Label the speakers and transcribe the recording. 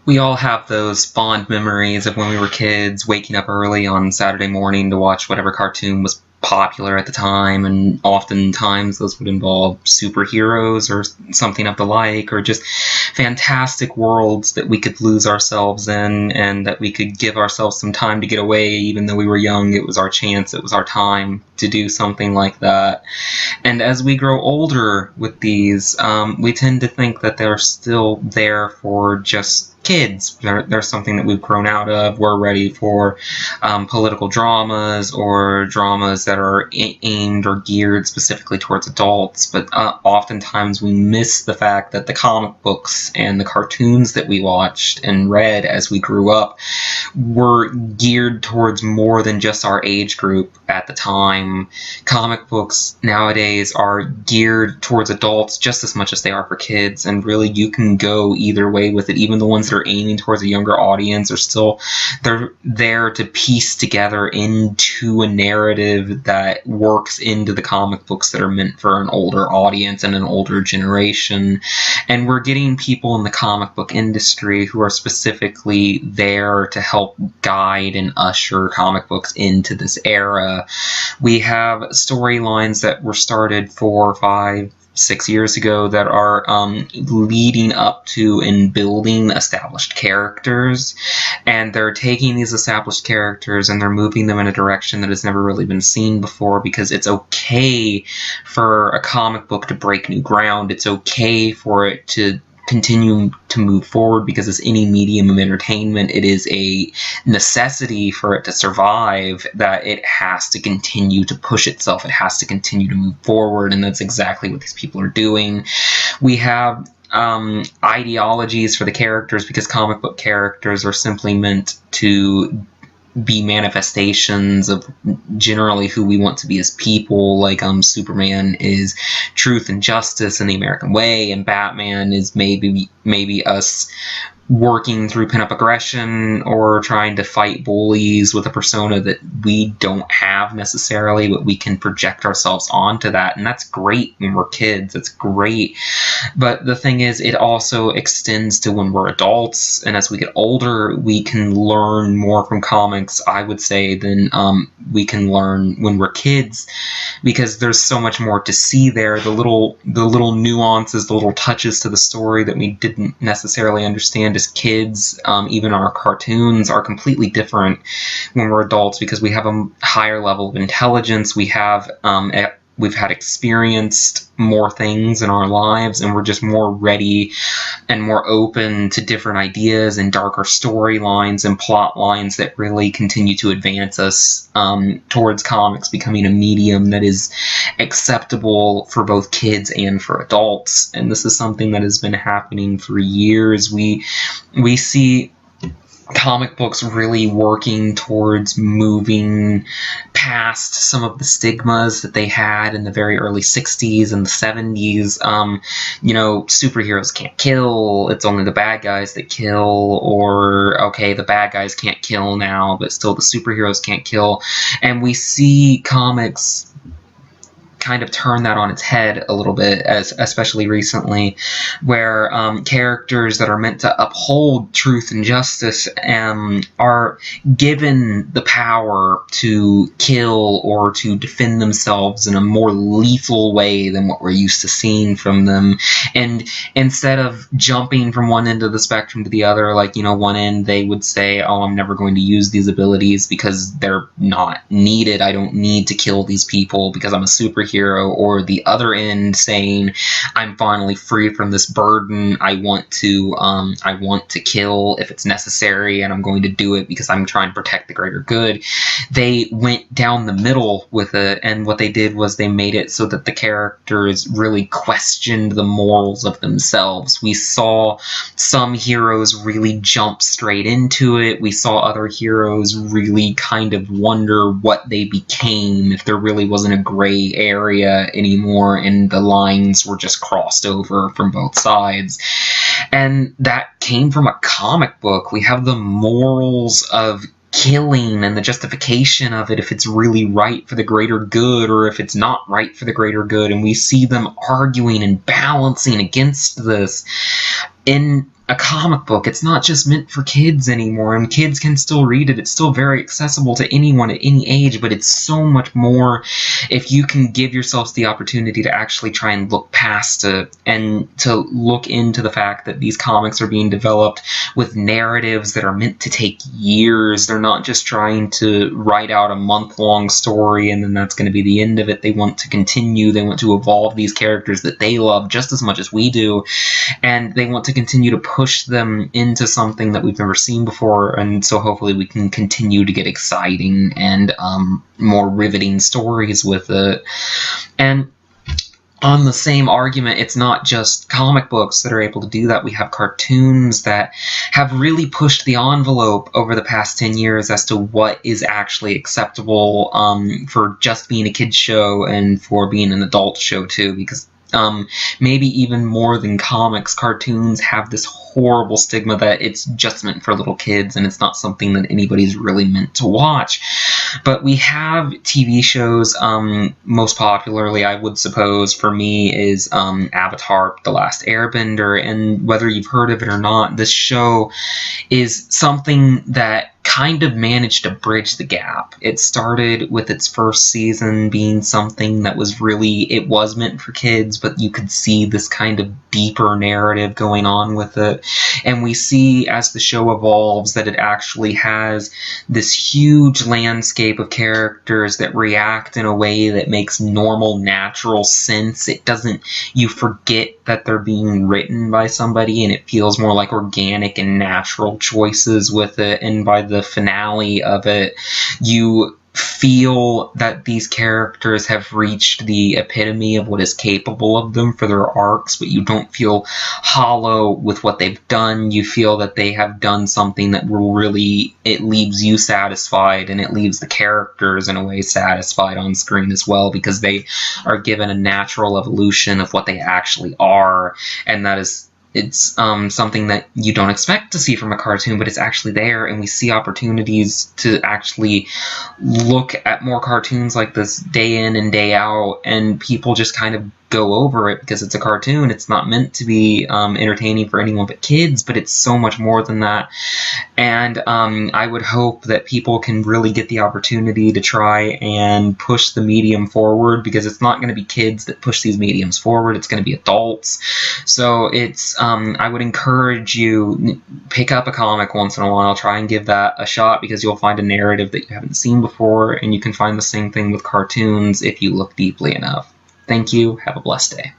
Speaker 1: We all have those fond memories of when we were kids, waking up early on Saturday morning to watch whatever cartoon was popular at the time, and oftentimes those would involve superheroes or something of the like, or just fantastic worlds that we could lose ourselves in, and that we could give ourselves some time to get away. Even though we were young, it was our chance, it was our time to do something like that. And as we grow older with these, we tend to think that they're still there for just kids. They're something that we've grown out of. We're ready for political dramas or dramas that are aimed or geared specifically towards adults. But oftentimes we miss the fact that the comic books and the cartoons that we watched and read as we grew up were geared towards more than just our age group at the time. Comic books nowadays are geared towards adults just as much as they are for kids, and really you can go either way with it. Even the ones that are aiming towards a younger audience are still, they're there to piece together into a narrative that works into the comic books that are meant for an older audience and an older generation. And we're getting people in the comic book industry who are specifically there to help guide and usher comic books into this era. We have storylines that were started 4, 5, 6 years ago that are leading up to and building established characters, and they're taking these established characters and they're moving them in a direction that has never really been seen before, because it's okay for a comic book to break new ground. It's okay for it to continue to move forward, because as any medium of entertainment, it is a necessity for it to survive, that it has to continue to push itself, it has to continue to move forward, and that's exactly what these people are doing. We have ideologies for the characters, because comic book characters are simply meant to be manifestations of generally who we want to be as people. Like Superman is truth and justice and the American way, and Batman is maybe us working through pent-up aggression or trying to fight bullies with a persona that we don't have necessarily, but we can project ourselves onto that. And that's great when we're kids. That's great. But the thing is, it also extends to when we're adults. And as we get older, we can learn more from comics, I would say, than we can learn when we're kids, because there's so much more to see there. The little nuances, the little touches to the story that we didn't necessarily understand as kids, even our cartoons, are completely different when we're adults, because we have a higher level of intelligence. We've had experienced more things in our lives, and we're just more ready and more open to different ideas and darker storylines and plot lines that really continue to advance us towards comics becoming a medium that is acceptable for both kids and for adults. And this is something that has been happening for years. We see comic books really working towards moving past some of the stigmas that they had in the very early 60s and the 70s. Superheroes can't kill, it's only the bad guys that kill, or okay, the bad guys can't kill now, but still the superheroes can't kill. And we see comics kind of turn that on its head a little bit, especially recently, where characters that are meant to uphold truth and justice are given the power to kill or to defend themselves in a more lethal way than what we're used to seeing from them. And instead of jumping from one end of the spectrum to the other, like, one end they would say, oh, I'm never going to use these abilities because they're not needed. I don't need to kill these people because I'm a superhero. Or the other end saying, I'm finally free from this burden. I want to kill if it's necessary, and I'm going to do it because I'm trying to protect the greater good. They went down the middle with it, and what they did was they made it so that the characters really questioned the morals of themselves. We saw some heroes really jump straight into it. We saw other heroes really kind of wonder what they became, if there really wasn't a gray area anymore and the lines were just crossed over from both sides. And that came from a comic book. We have the morals of killing and the justification of it, if it's really right for the greater good or if it's not right for the greater good, and we see them arguing and balancing against this. In a comic book. It's not just meant for kids anymore, and kids can still read it. It's still very accessible to anyone at any age, but it's so much more if you can give yourselves the opportunity to actually try and look past it and to look into the fact that these comics are being developed with narratives that are meant to take years. They're not just trying to write out a month-long story and then that's going to be the end of it. They want to continue. They want to evolve these characters that they love just as much as we do, and they want to continue to push them into something that we've never seen before, and so hopefully we can continue to get exciting and more riveting stories with it. And on the same argument, it's not just comic books that are able to do that. We have cartoons that have really pushed the envelope over the past 10 years as to what is actually acceptable for just being a kid's show and for being an adult show too, because maybe even more than comics, cartoons have this horrible stigma that it's just meant for little kids and it's not something that anybody's really meant to watch. But we have TV shows, most popularly, I would suppose, for me, is Avatar: The Last Airbender, and whether you've heard of it or not, this show is something that kind of managed to bridge the gap. It started with its first season being something that was really, it was meant for kids, but you could see this kind of deeper narrative going on with it. And we see as the show evolves that it actually has this huge landscape of characters that react in a way that makes normal, natural sense. It doesn't, you forget that they're being written by somebody, and it feels more like organic and natural choices with it. And by the finale of it, you feel that these characters have reached the epitome of what is capable of them for their arcs, but you don't feel hollow with what they've done. You feel that they have done something that will really, it leaves you satisfied, and it leaves the characters in a way satisfied on screen as well, because they are given a natural evolution of what they actually are, and that is, it's something that you don't expect to see from a cartoon, but it's actually there, and we see opportunities to actually look at more cartoons like this day in and day out, and people just kind of go over it because it's a cartoon. It's not meant to be entertaining for anyone but kids, but it's so much more than that. And I would hope that people can really get the opportunity to try and push the medium forward, because it's not going to be kids that push these mediums forward. It's going to be adults. So it's I would encourage you, pick up a comic once in a while. Try and give that a shot, because you'll find a narrative that you haven't seen before, and you can find the same thing with cartoons if you look deeply enough. Thank you. Have a blessed day.